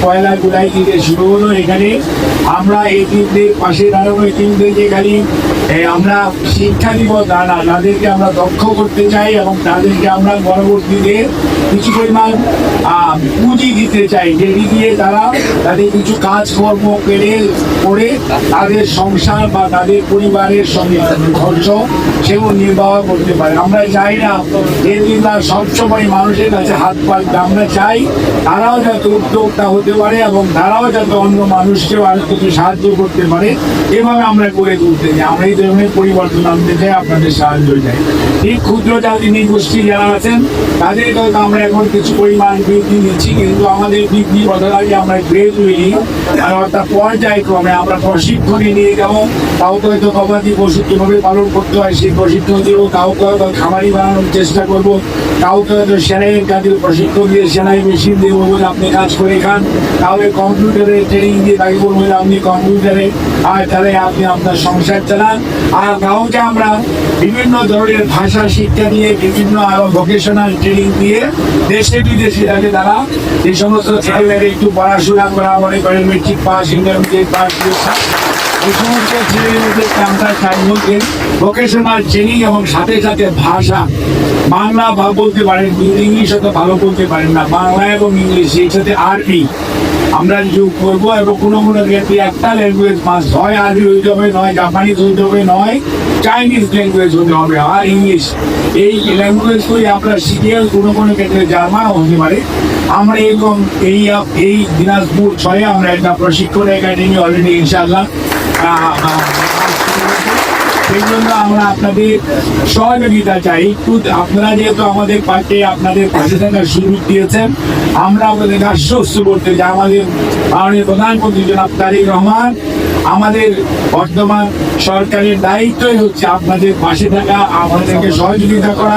পয়লা জুলাই থেকে শুরু হলো। এখানে আমরা এই টিমদের পাশে দাঁড়াবো, এই টিমদেরকে খালি আমরা শিক্ষা দিব তা না, তাদেরকে আমরা দক্ষ করতে চাই এবং তাদেরকে আমরা পরবর্তীতে কিছু পরিমাণ পুঁজি দিতে চাই, যেটি দিয়ে তারা তাদের কিছু কাজকর্ম করে তাদের সংসার বা তাদের পরিবারের সঙ্গে খরচ সেও নির্বাহ করতে পারে। আমরা চাই না এরা সবসময় মানুষের কাছে হাত পাতবে, আমরা চাই তারাও যাতে উদ্যোক্তা হতে পারে এবং তারাও যাতে অন্য মানুষকেও আর কিছু সাহায্য করতে পারে। এভাবে আমরা করে তুলতে চাই, আমরা এই ধরনের পরিবর্তন আনতে চাই, আপনাদের সাহায্য চাই। এই ক্ষুদ্র জাতি গোষ্ঠী যারা আছেন তাদের হয়তো আমরা এখন কিছু পরিমাণ বৃদ্ধি নিচ্ছি, কিন্তু আমাদের বৃদ্ধি বদলালে আমরা গ্রেজুয়ালি অর্থাৎ পর্যায়ক্রমে আমরা প্রশিক্ষণে নিয়ে যাবো। কাউকে হয়তো গবাদি পশু কিভাবে পালন করতে হয় সেই প্রশিক্ষণ দিব, কাউকে হয়তো খামারি বানানোর চেষ্টা করবো, কাউকে হয়তো সেলাইয়ের কাজের প্রশিক্ষণ দিয়ে সেলাই মেশিন দিয়ে বলবো আপনি কাজ করে খান, কাউকে কম্পিউটারে ট্রেনিং দিয়ে তাকে বলবো আপনি কম্পিউটারে আর তাহলে আপনি আপনার সংসার চালান। আর কাউকে আমরা বিভিন্ন ধরনের ভাষা শিক্ষা দিয়ে বিভিন্ন আরো ভোকেশনাল ট্রেনিং দিয়ে দেশে বিদেশে যাতে তারা যে সমস্ত ছেলেমেয়েরা একটু পড়াশোনা করা মনে করেন মেট্রিক পাস, ইন্টারমিডিয়েট পাস, এই সমস্ত ছেলেমেয়েদেরকে আমরা চাইব যে ভোকেশনাল ট্রেনিং এবং সাথে সাথে ভাষা, বাংলা বলতে পারেন কিন্তু ইংলিশ হয়তো ভালো বলতে পারেন না, বাংলা এবং ইংলিশ এই সাথে আরবি আমরা যোগ করবো। এবং কোনো ক্ষেত্রে একটা ল্যাঙ্গুয়েজ মাস্ট হয়, আরবি হইতে হবে, নয় জাপানিজ হইতে হবে, নয় চাইনিজ ল্যাঙ্গুয়েজ হতে হবে আর ইংলিশ। এই ল্যাঙ্গুয়েজগুলি আমরা শিখে কোনো ক্ষেত্রে জার্মান হতে পারে। আমরা এরকম এই দিনাজপুর 6-এ আমরা একটা প্রশিক্ষণ একাডেমি অলরেডি ইনশাআল্লাহ সেই জন্য আমরা আপনাদের সহযোগিতা চাই। একটু আপনারা যেহেতু আমাদের পাশে আপনাদের পাশে থাকার সুযোগ দিয়েছেন, আমরা আপনাদের আশ্বস্ত করতে যে আমাদের মাননীয় প্রধানমন্ত্রী জনাব তারেক রহমান আমাদের বর্তমান সরকারের দায়িত্বই হচ্ছে আপনাদের পাশে থাকা, আমাদেরকে সহযোগিতা করা।